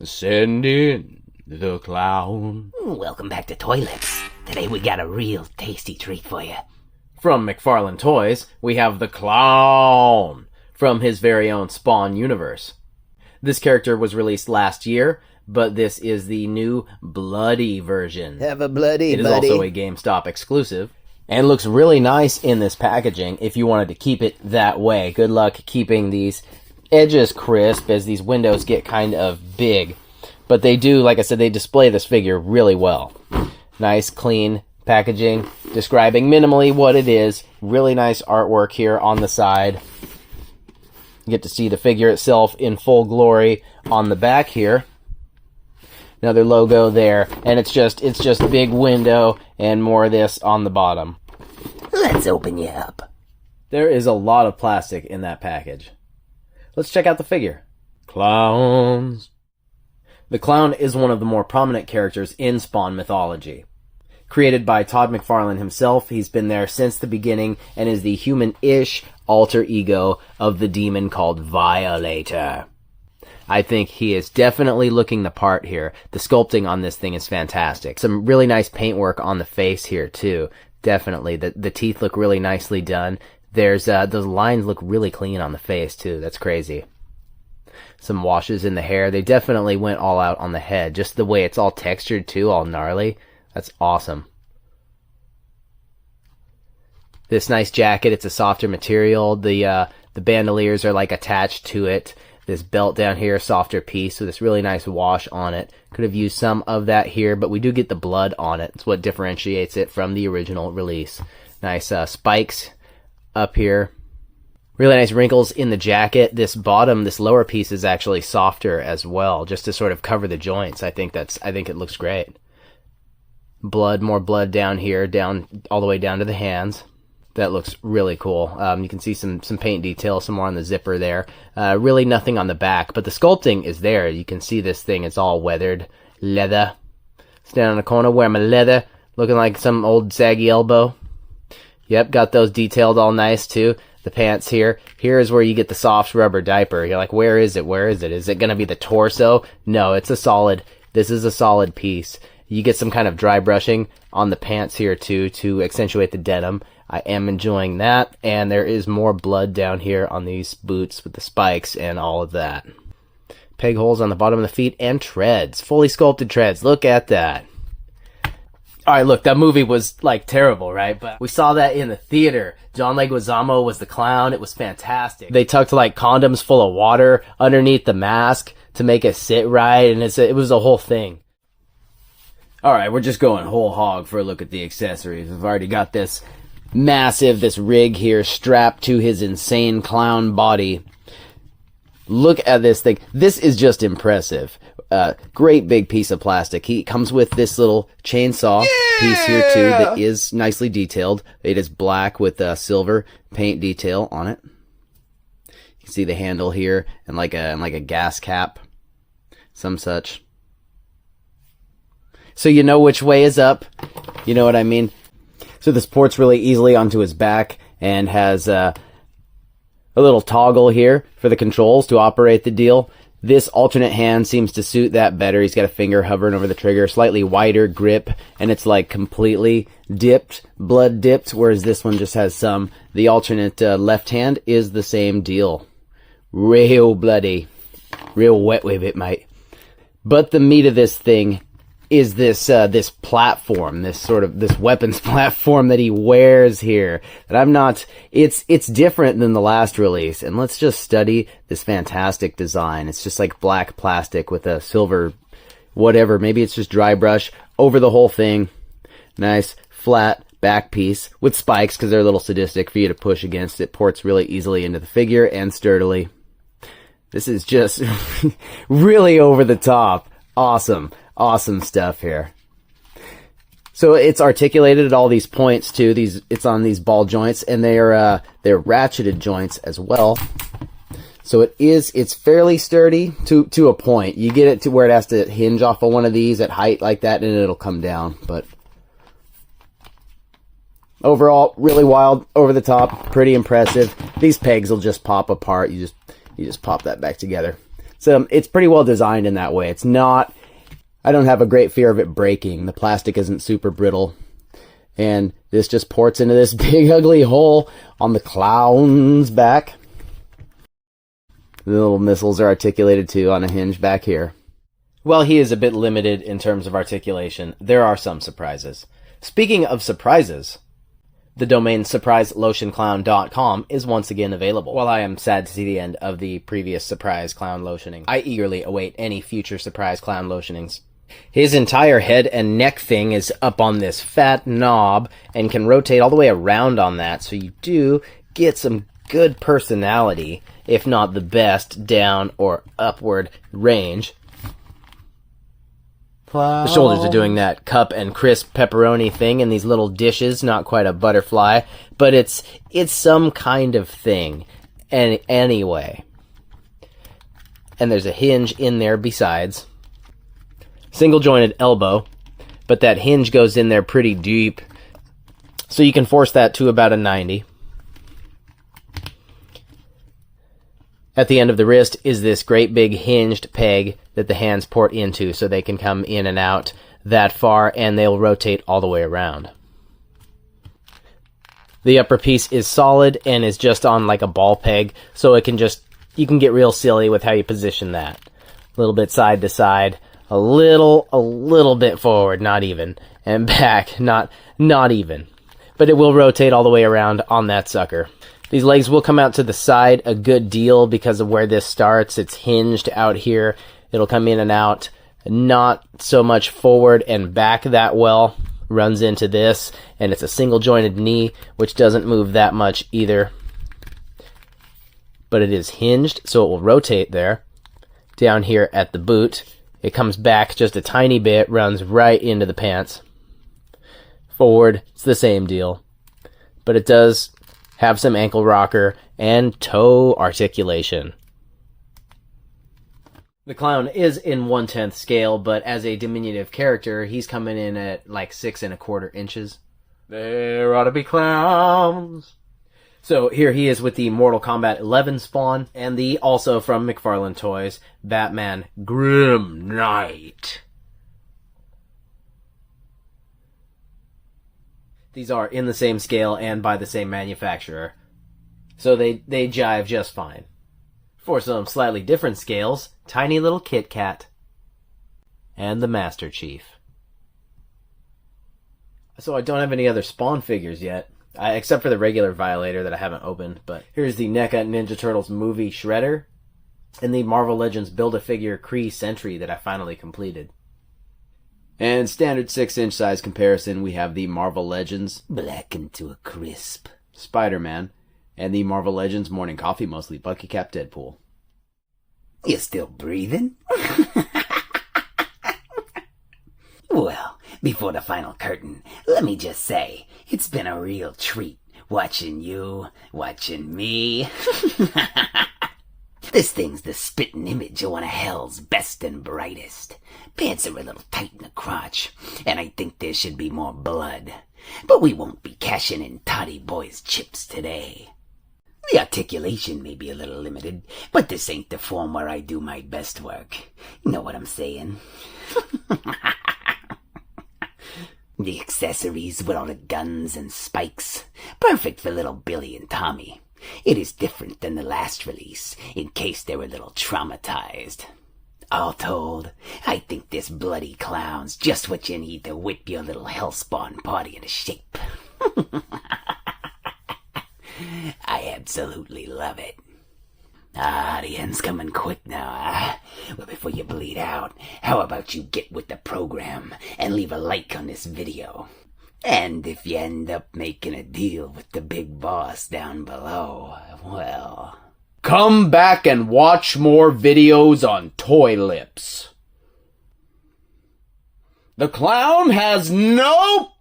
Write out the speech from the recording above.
Send in the clown. Welcome back to Toilets. Today we got a real tasty treat for you. From McFarlane Toys, we have the clown from his very own Spawn universe. This character was released last year, but this is the new bloody version. Have a bloody, It is buddy. also a GameStop exclusive, and looks really nice in this packaging if you wanted to keep it that way. Good luck keeping these edges crisp as these windows get kind of big. But they do, like I said, they display this figure really well. Nice, clean packaging, describing minimally what it is. Really nice artwork here on the side. You get to see the figure itself in full glory on the back here. Another logo there, and it's just big window and more of this on the bottom. Let's open you up. There is a lot of plastic in that package. Let's check out the figure. Clowns. The clown is one of the more prominent characters in Spawn mythology. Created by Todd McFarlane himself, he's been there since the beginning and is the human-ish alter ego of the demon called Violator. I think he is definitely looking the part here. The sculpting on this thing is fantastic. Some really nice paintwork on the face here too. Definitely. The teeth look really nicely done. There's those lines look really clean on the face too. That's crazy. Some washes in the hair. They definitely went all out on the head. Just the way it's all textured too, all gnarly. That's awesome. This nice jacket, it's a softer material. The bandoliers are like attached to it. This belt down here, softer piece with this really nice wash on it. Could have used some of that here, but we do get the blood on it. It's what differentiates it from the original release. Nice spikes up here. Really nice wrinkles in the jacket. This lower piece is actually softer as well, just to sort of cover the joints. I think it looks great. Blood, more blood down here, down all the way down to the hands. That looks really cool. You can see some paint detail, some more on the zipper there. Really nothing on the back, but the sculpting is there. You can see this thing, it's all weathered leather. Stand on the corner, wear my leather, looking like some old saggy elbow. Yep, got those detailed all nice too. The pants here. Here is where you get the soft rubber diaper. You're like, where is it? Where is it? Is it going to be the torso? No, this is a solid piece. You get some kind of dry brushing on the pants here too to accentuate the denim. I am enjoying that, and there is more blood down here on these boots with the spikes and all of that. Peg holes on the bottom of the feet and treads. Fully sculpted treads. Look at that. Alright, look, that movie was, like, terrible, right? But we saw that in the theater. John Leguizamo was the clown. It was fantastic. They tucked, like, condoms full of water underneath the mask to make it sit right, and it was a whole thing. Alright, we're just going whole hog for a look at the accessories. We've already got this rig here strapped to his insane clown body. Look at this thing. This is just impressive. Great big piece of plastic. He comes with this little chainsaw piece here too that is nicely detailed. It is black with silver paint detail on it. You can see the handle here and like a gas cap, some such. So you know which way is up. You know what I mean? So this ports really easily onto his back and has a little toggle here for the controls to operate the deal. This alternate hand seems to suit that better. He's got a finger hovering over the trigger, slightly wider grip, and it's like completely dipped, blood dipped, whereas this one just has some. The alternate left hand is the same deal. Real bloody. Real wet with it, mate. But the meat of this thing is this platform, this weapons platform that he wears here. That I'm not, it's different than the last release, and let's just study this fantastic design. It's just like black plastic with a silver, whatever, maybe it's just dry brush over the whole thing. Nice, flat back piece with spikes, because they're a little sadistic for you to push against. It ports really easily into the figure and sturdily. This is just really over the top. Awesome stuff here. So it's articulated at all these points too. It's on these ball joints, and they're ratcheted joints as well. So it's fairly sturdy to a point. You get it to where it has to hinge off of one of these at height like that, and it'll come down. But overall, really wild, over the top, pretty impressive. These pegs will just pop apart. You just pop that back together. So it's pretty well designed in that way. It's not, I don't have a great fear of it breaking. The plastic isn't super brittle. And this just ports into this big ugly hole on the clown's back. The little missiles are articulated too on a hinge back here. While he is a bit limited in terms of articulation, there are some surprises. Speaking of surprises, the domain surpriselotionclown.com is once again available. While I am sad to see the end of the previous surprise clown lotioning, I eagerly await any future surprise clown lotionings. His entire head and neck thing is up on this fat knob and can rotate all the way around on that, so you do get some good personality, if not the best down or upward range. The shoulders are doing that cup and crisp pepperoni thing in these little dishes, not quite a butterfly, but it's some kind of thing. And anyway. And there's a hinge in there besides. Single jointed elbow, but that hinge goes in there pretty deep, so you can force that to about a 90. At the end of the wrist is this great big hinged peg that the hands port into, so they can come in and out that far, and they'll rotate all the way around. The upper piece is solid and is just on like a ball peg, so it can just, you can get real silly with how you position that. A little bit side to side, a little bit forward, not even, and back, not even. But it will rotate all the way around on that sucker. These legs will come out to the side a good deal because of where this starts. It's hinged out here. It'll come in and out, not so much forward and back that well. Runs into this, and it's a single jointed knee, which doesn't move that much either. But it is hinged, so it will rotate there. Down here at the boot, it comes back just a tiny bit, runs right into the pants. Forward, it's the same deal. But it does have some ankle rocker and toe articulation. The clown is in 1/10 scale, but as a diminutive character, he's coming in at like 6 1/4 inches. There ought to be clowns. So here he is with the Mortal Kombat 11 spawn, and the, also from McFarlane Toys, Batman Grim Knight. These are in the same scale and by the same manufacturer, so they jive just fine. For some slightly different scales, tiny little Kit Kat and the Master Chief. So I don't have any other Spawn figures yet, except for the regular Violator that I haven't opened, but here's the NECA Ninja Turtles movie Shredder and the Marvel Legends Build-A-Figure Kree Sentry that I finally completed. And standard 6-inch size comparison, we have the Marvel Legends Blackened to a crisp Spider-Man and the Marvel Legends Morning Coffee Mostly Bucky Cap Deadpool. You still breathing? Well, before the final curtain, let me just say, it's been a real treat watching you, watching me. This thing's the spitting image of one of hell's best and brightest. Pants are a little tight in the crotch, and I think there should be more blood. But we won't be cashing in Toddy Boy's chips today. The articulation may be a little limited, but this ain't the form where I do my best work. You know what I'm saying? The accessories with all the guns and spikes. Perfect for little Billy and Tommy. It is different than the last release, in case they were a little traumatized. All told, I think this bloody clown's just what you need to whip your little hellspawn party into shape. I absolutely love it. The end's coming quick now, Well, before you bleed out, how about you get with the program and leave a like on this video? And if you end up making a deal with the big boss down below, well, come back and watch more videos on Toy Lips. The clown has no